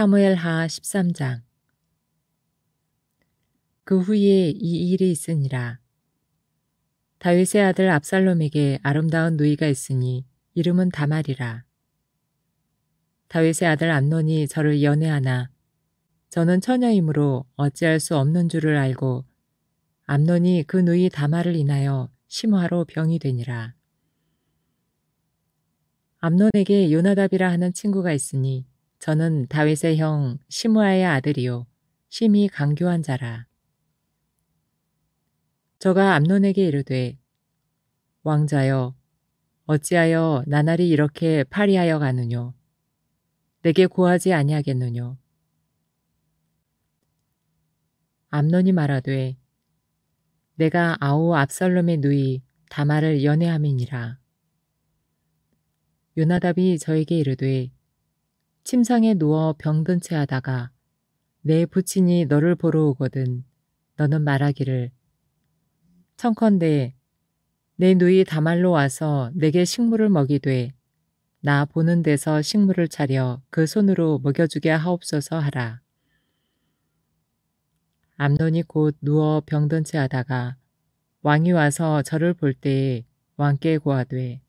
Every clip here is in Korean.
사무엘하 13장. 그 후에 이 일이 있으니라. 다윗의 아들 압살롬에게 아름다운 누이가 있으니 이름은 다말이라. 다윗의 아들 암논이 저를 연애하나 저는 처녀이므로 어찌할 수 없는 줄을 알고 암논이 그 누이 다말을 인하여 심화로 병이 되니라. 암논에게 요나답이라 하는 친구가 있으니 저는 다윗의 형 시므아의 아들이요 심히 강교한 자라. 저가 암논에게 이르되 왕자여 어찌하여 나날이 이렇게 파리하여 가느뇨. 내게 고하지 아니하겠느뇨. 암논이 말하되 내가 아우 압살롬의 누이 다말을 연애함이니라. 요나답이 저에게 이르되 침상에 누워 병든 채 하다가 내 부친이 너를 보러 오거든 너는 말하기를 청컨대 내 누이 다말로 와서 내게 식물을 먹이되 나 보는 데서 식물을 차려 그 손으로 먹여주게 하옵소서 하라. 암논이 곧 누워 병든 채 하다가 왕이 와서 저를 볼 때에 왕께 고하되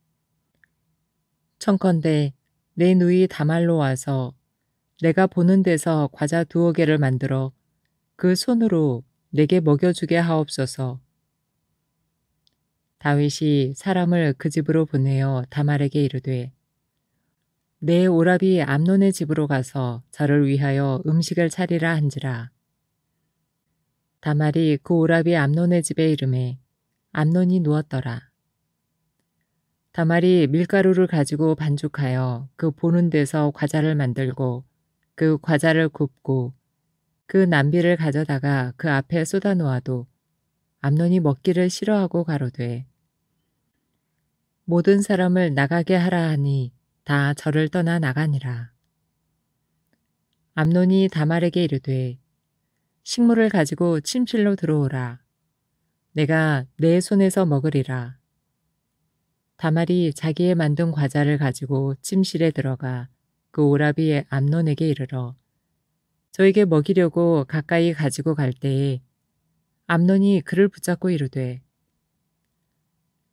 청컨대 내 누이 다말로 와서 내가 보는 데서 과자 2개를 만들어 그 손으로 내게 먹여주게 하옵소서. 다윗이 사람을 그 집으로 보내어 다말에게 이르되 내 오라비 암논의 집으로 가서 저를 위하여 음식을 차리라 한지라. 다말이 그 오라비 암논의 집에 이르매 암논이 누웠더라. 다말이 밀가루를 가지고 반죽하여 그 보는 데서 과자를 만들고 그 과자를 굽고 그 남비를 가져다가 그 앞에 쏟아 놓아도 암논이 먹기를 싫어하고 가로되 모든 사람을 나가게 하라 하니 다 저를 떠나 나가니라. 암논이 다말에게 이르되 식물을 가지고 침실로 들어오라. 내가 내 손에서 먹으리라. 다말이 자기의 만든 과자를 가지고 침실에 들어가 그 오라비의 암논에게 이르러 저에게 먹이려고 가까이 가지고 갈 때에 암논이 그를 붙잡고 이르되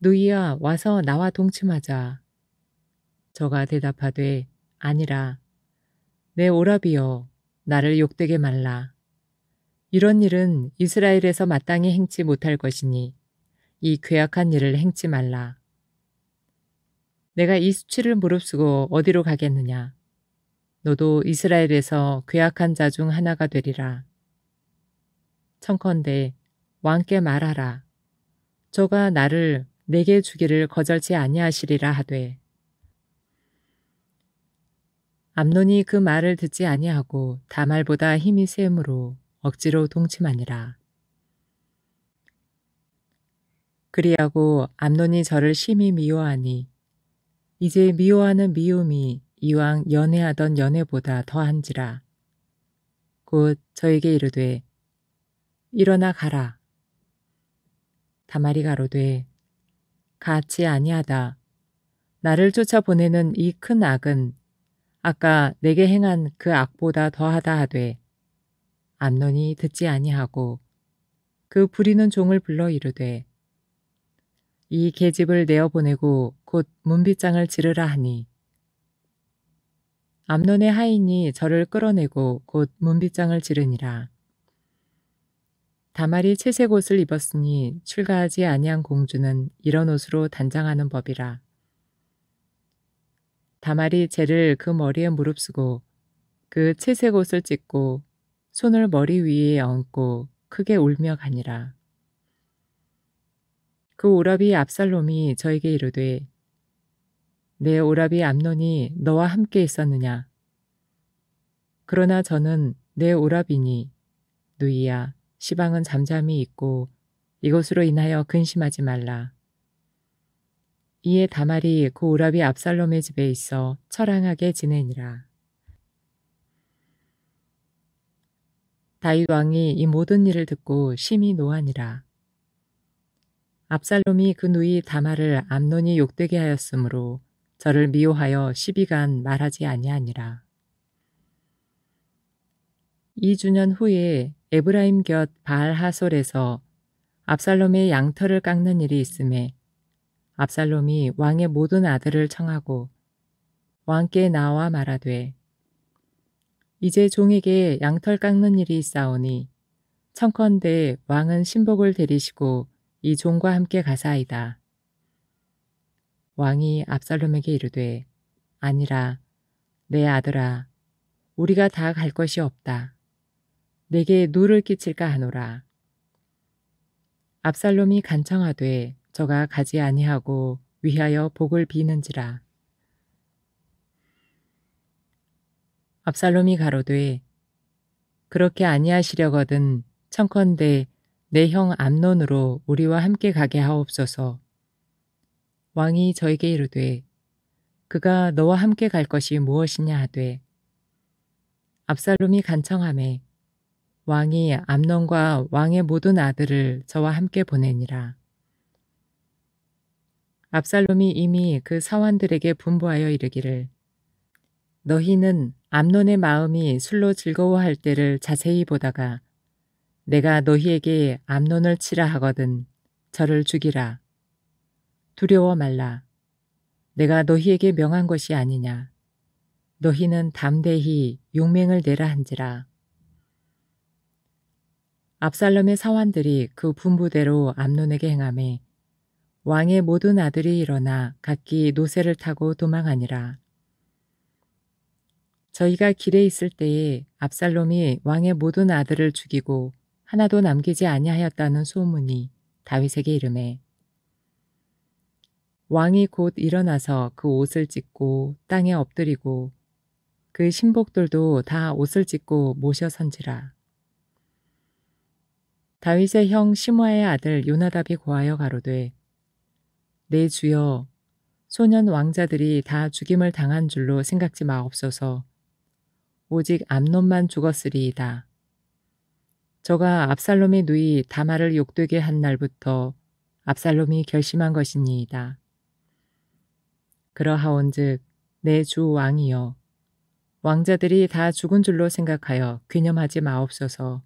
누이야 와서 나와 동침하자. 저가 대답하되 아니라 내 오라비여 나를 욕되게 말라. 이런 일은 이스라엘에서 마땅히 행치 못할 것이니 이 괴악한 일을 행치 말라. 내가 이 수치를 무릅쓰고 어디로 가겠느냐. 너도 이스라엘에서 괴악한 자 중 하나가 되리라. 청컨대 왕께 말하라. 저가 나를 내게 주기를 거절치 아니하시리라 하되 암논이 그 말을 듣지 아니하고 다말보다 힘이 세므로 억지로 동침하니라. 그리하고 암논이 저를 심히 미워하니 이제 미워하는 미움이 이왕 연애하던 연애보다 더한지라. 곧 저에게 이르되 일어나 가라. 다말이 가로되 가치 아니하다. 나를 쫓아보내는 이 큰 악은 아까 내게 행한 그 악보다 더하다 하되 암논이 듣지 아니하고 그 부리는 종을 불러 이르되 이 계집을 내어보내고 곧 문빗장을 지르라 하니 암논의 하인이 저를 끌어내고 곧 문빗장을 지르니라. 다말이 채색 옷을 입었으니 출가하지 아니한 공주는 이런 옷으로 단장하는 법이라. 다말이 쟤를 그 머리에 무릅쓰고 그 채색 옷을 찢고 손을 머리 위에 얹고 크게 울며 가니라. 그 오라비 압살롬이 저에게 이르되 내 오라비 암논이 너와 함께 있었느냐. 그러나 저는 내 오라비니 누이야 시방은 잠잠히 있고 이것으로 인하여 근심하지 말라. 이에 다말이 그 오라비 압살롬의 집에 있어 처량하게 지내니라. 다윗 왕이 이 모든 일을 듣고 심히 노하니라. 압살롬이 그 누이 다말을 암논이 욕되게 하였으므로 저를 미워하여 시비간 말하지 아니하니라. 2주년 후에 에브라임 곁 바알하솔에서 압살롬의 양털을 깎는 일이 있음에 압살롬이 왕의 모든 아들을 청하고 왕께 나와 말하되 이제 종에게 양털 깎는 일이 있사오니 청컨대 왕은 신복을 데리시고 이 종과 함께 가사이다. 왕이 압살롬에게 이르되 아니라 내 아들아 우리가 다 갈 것이 없다. 내게 누를 끼칠까 하노라. 압살롬이 간청하되 저가 가지 아니하고 위하여 복을 비는지라. 압살롬이 가로되 그렇게 아니하시려거든 청컨대 내 형 암논으로 우리와 함께 가게 하옵소서. 왕이 저에게 이르되 그가 너와 함께 갈 것이 무엇이냐 하되 압살롬이 간청하매 왕이 암논과 왕의 모든 아들을 저와 함께 보내니라. 압살롬이 이미 그 사환들에게 분부하여 이르기를 너희는 암논의 마음이 술로 즐거워할 때를 자세히 보다가 내가 너희에게 암논을 치라 하거든 저를 죽이라. 두려워 말라. 내가 너희에게 명한 것이 아니냐. 너희는 담대히 용맹을 내라 한지라. 압살롬의 사환들이 그 분부대로 암논에게 행하매 왕의 모든 아들이 일어나 각기 노새를 타고 도망하니라. 저희가 길에 있을 때에 압살롬이 왕의 모든 아들을 죽이고 하나도 남기지 아니하였다는 소문이 다윗에게 이르매 왕이 곧 일어나서 그 옷을 찢고 땅에 엎드리고 그 신복들도 다 옷을 찢고 모셔 선지라. 다윗의 형 시므아의 아들 요나답이 고하여 가로되 내 주여 소년 왕자들이 다 죽임을 당한 줄로 생각지 마옵소서. 오직 암논만 죽었으리이다. 저가 압살롬의 누이 다말을 욕되게 한 날부터 압살롬이 결심한 것이니이다. 그러하온즉 내 주 왕이여 왕자들이 다 죽은 줄로 생각하여 귀념하지 마옵소서.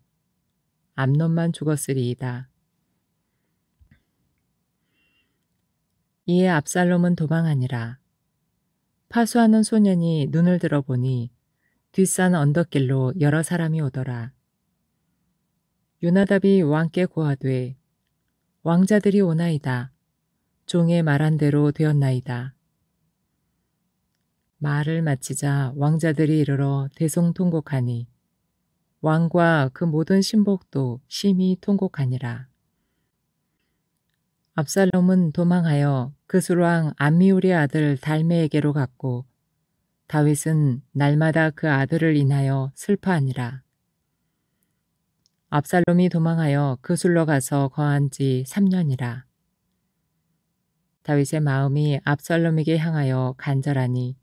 암논만 죽었으리이다. 이에 압살롬은 도망하니라. 파수하는 소년이 눈을 들어보니 뒷산 언덕길로 여러 사람이 오더라. 요나답이 왕께 고하되 왕자들이 오나이다. 종의 말한 대로 되었나이다. 말을 마치자 왕자들이 이르러 대송통곡하니 왕과 그 모든 신복도 심히 통곡하니라. 압살롬은 도망하여 그술왕 암미울의 아들 달메에게로 갔고 다윗은 날마다 그 아들을 인하여 슬퍼하니라. 압살롬이 도망하여 그술로 가서 거한 지 3년이라. 다윗의 마음이 압살롬에게 향하여 간절하니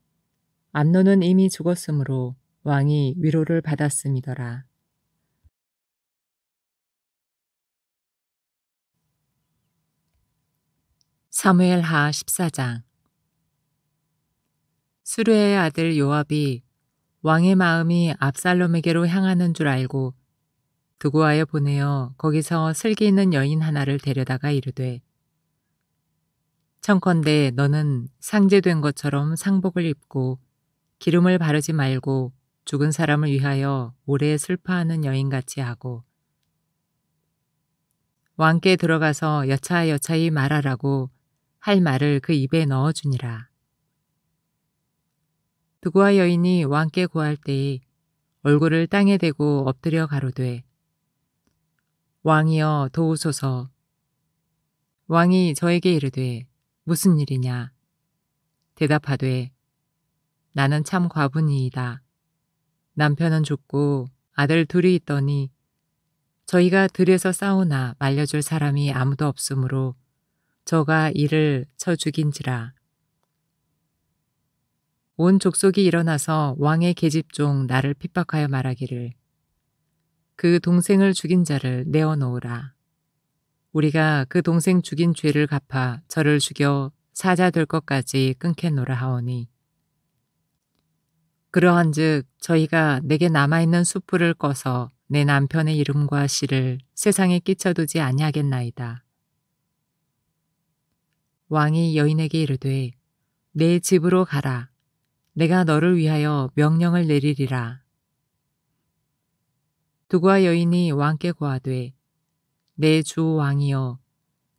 암논은 이미 죽었으므로 왕이 위로를 받았음이더라. 사무엘하 14장. 수르의 아들 요압이 왕의 마음이 압살롬에게로 향하는 줄 알고 두고하여 보내어 거기서 슬기 있는 여인 하나를 데려다가 이르되 청컨대 너는 상제된 것처럼 상복을 입고 기름을 바르지 말고 죽은 사람을 위하여 오래 슬퍼하는 여인같이 하고 왕께 들어가서 여차여차히 말하라고 할 말을 그 입에 넣어주니라. 두고와 여인이 왕께 고할 때에 얼굴을 땅에 대고 엎드려 가로되 왕이여 도우소서. 왕이 저에게 이르되 무슨 일이냐. 대답하되 나는 참 과부니이다. 남편은 죽고 아들 둘이 있더니 저희가 들에서 싸우나 말려줄 사람이 아무도 없으므로 저가 이를 쳐 죽인지라. 온 족속이 일어나서 왕의 계집종 나를 핍박하여 말하기를 그 동생을 죽인 자를 내어놓으라. 우리가 그 동생 죽인 죄를 갚아 저를 죽여 사자 될 것까지 끊겠노라 하오니 그러한즉 저희가 내게 남아있는 숯불을 꺼서 내 남편의 이름과 씨를 세상에 끼쳐두지 아니하겠나이다. 왕이 여인에게 이르되 내 집으로 가라. 내가 너를 위하여 명령을 내리리라. 두고와 여인이 왕께 고하되 내 주 왕이여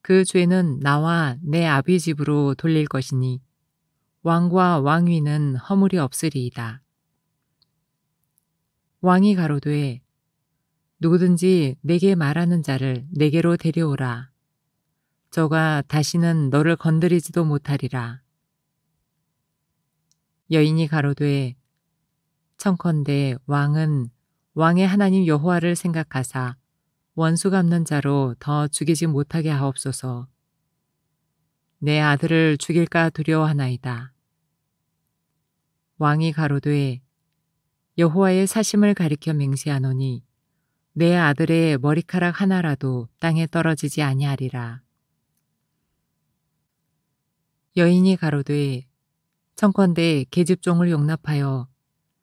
그 죄는 나와 내 아비 집으로 돌릴 것이니 왕과 왕위는 허물이 없으리이다. 왕이 가로되 누구든지 내게 말하는 자를 내게로 데려오라. 저가 다시는 너를 건드리지도 못하리라. 여인이 가로되 청컨대 왕은 왕의 하나님 여호와를 생각하사 원수 갚는 자로 더 죽이지 못하게 하옵소서. 내 아들을 죽일까 두려워하나이다. 왕이 가로되 여호와의 사심을 가리켜 맹세하노니 내 아들의 머리카락 하나라도 땅에 떨어지지 아니하리라. 여인이 가로되 청컨대 계집종을 용납하여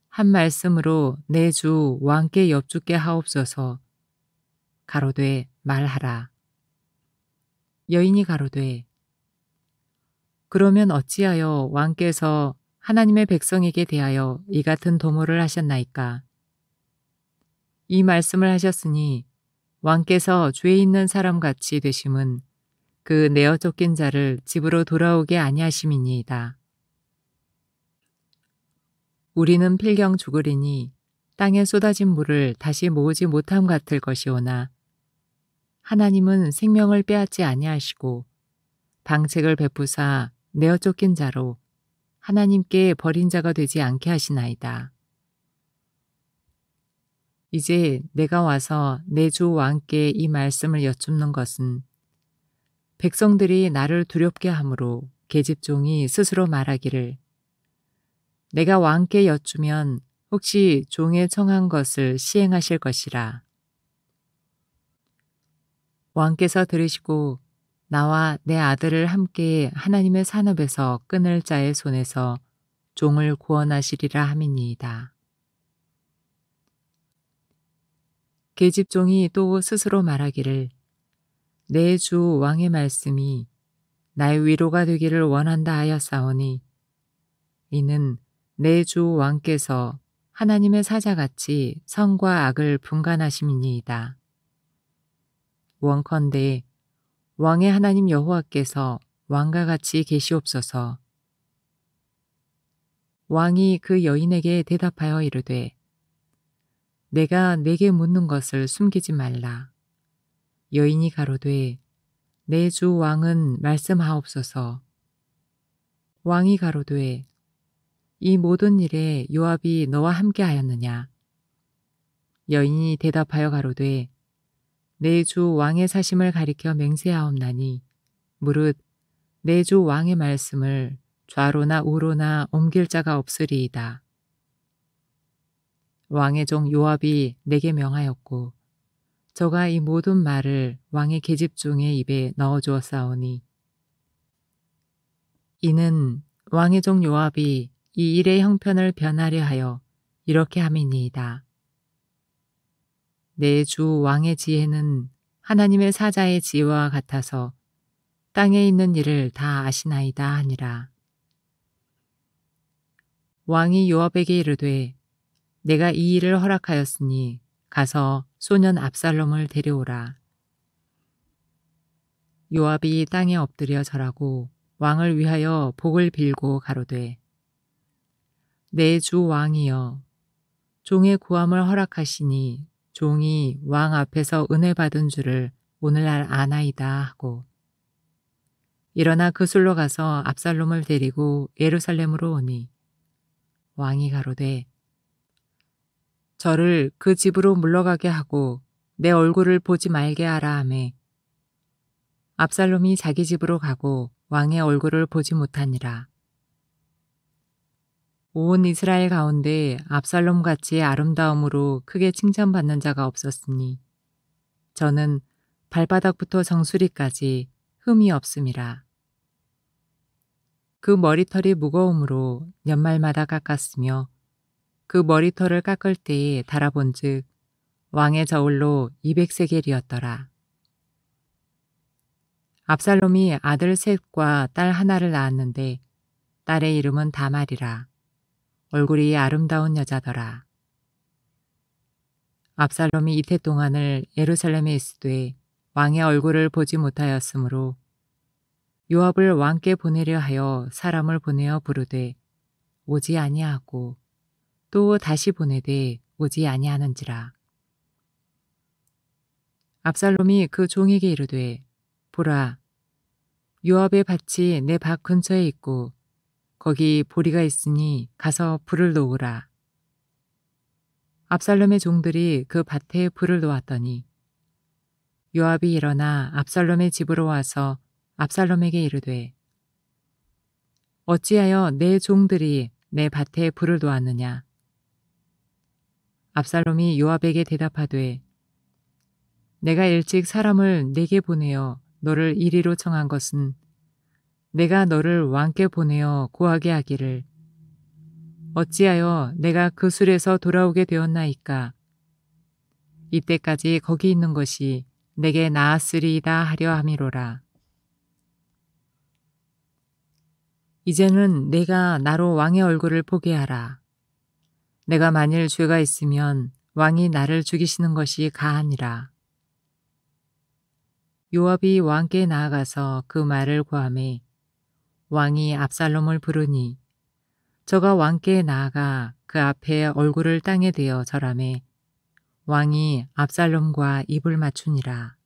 한 말씀으로 내 주 왕께 엽죽게 하옵소서. 가로되 말하라. 여인이 가로되 그러면 어찌하여 왕께서 하나님의 백성에게 대하여 이 같은 도모를 하셨나이까? 이 말씀을 하셨으니 왕께서 죄 있는 사람같이 되심은 그 내어 쫓긴 자를 집으로 돌아오게 아니하심이니이다. 우리는 필경 죽으리니 땅에 쏟아진 물을 다시 모으지 못함 같을 것이오나 하나님은 생명을 빼앗지 아니하시고 방책을 베푸사 내어 쫓긴 자로 하나님께 버린 자가 되지 않게 하시나이다. 이제 내가 와서 내 주 왕께 이 말씀을 여쭙는 것은 백성들이 나를 두렵게 하므로 계집종이 스스로 말하기를 내가 왕께 여쭈면 혹시 종의 청한 것을 시행하실 것이라. 왕께서 들으시고 나와 내 아들을 함께 하나님의 산업에서 끊을 자의 손에서 종을 구원하시리라 함이니이다. 계집종이 또 스스로 말하기를 내 주 왕의 말씀이 나의 위로가 되기를 원한다 하였사오니 이는 내 주 왕께서 하나님의 사자같이 선과 악을 분간하심이니이다. 원컨대 왕의 하나님 여호와께서 왕과 같이 계시옵소서. 왕이 그 여인에게 대답하여 이르되 내가 내게 묻는 것을 숨기지 말라. 여인이 가로되 내 주 왕은 말씀하옵소서. 왕이 가로되 이 모든 일에 요압이 너와 함께 하였느냐? 여인이 대답하여 가로되 내 주 왕의 사심을 가리켜 맹세하옵나니 무릇 내 주 왕의 말씀을 좌로나 우로나 옮길 자가 없으리이다. 왕의 종 요압이 내게 명하였고 저가 이 모든 말을 왕의 계집종의 입에 넣어주었사오니 이는 왕의 종 요압이 이 일의 형편을 변하려 하여 이렇게 함이니이다. 내 주 왕의 지혜는 하나님의 사자의 지혜와 같아서 땅에 있는 일을 다 아시나이다 하니라. 왕이 요압에게 이르되 내가 이 일을 허락하였으니 가서 소년 압살롬을 데려오라. 요압이 땅에 엎드려 절하고 왕을 위하여 복을 빌고 가로되 내 주 왕이여 종의 구함을 허락하시니 종이 왕 앞에서 은혜 받은 줄을 오늘날 아나이다 하고 일어나 그술로 가서 압살롬을 데리고 예루살렘으로 오니 왕이 가로되 저를 그 집으로 물러가게 하고 내 얼굴을 보지 말게 하라 하매 압살롬이 자기 집으로 가고 왕의 얼굴을 보지 못하니라. 온 이스라엘 가운데 압살롬같이 아름다움으로 크게 칭찬받는 자가 없었으니 저는 발바닥부터 정수리까지 흠이 없음이라. 그 머리털이 무거움으로 연말마다 깎았으며 그 머리털을 깎을 때에 달아본즉 왕의 저울로 200세겔이었더라. 압살롬이 아들 셋과 딸 하나를 낳았는데 딸의 이름은 다말이라. 얼굴이 아름다운 여자더라. 압살롬이 이태 동안을 예루살렘에 있으되 왕의 얼굴을 보지 못하였으므로 요압을 왕께 보내려 하여 사람을 보내어 부르되 오지 아니하고 또 다시 보내되 오지 아니하는지라. 압살롬이 그 종에게 이르되 보라, 요압의 밭이 내 밭 근처에 있고 거기 보리가 있으니 가서 불을 놓으라. 압살롬의 종들이 그 밭에 불을 놓았더니 요압이 일어나 압살롬의 집으로 와서 압살롬에게 이르되 어찌하여 내 종들이 내 밭에 불을 놓았느냐. 압살롬이 요압에게 대답하되 내가 일찍 사람을 내게 보내어 너를 이리로 청한 것은 내가 너를 왕께 보내어 고하게 하기를 어찌하여 내가 그 술에서 돌아오게 되었나이까. 이때까지 거기 있는 것이 내게 나았으리이다 하려 함이로라. 이제는 내가 나로 왕의 얼굴을 보게 하라. 내가 만일 죄가 있으면 왕이 나를 죽이시는 것이 가하니라. 요압이 왕께 나아가서 그 말을 고하매 왕이 압살롬을 부르니 저가 왕께 나아가 그 앞에 얼굴을 땅에 대어 절하매 왕이 압살롬과 입을 맞추니라.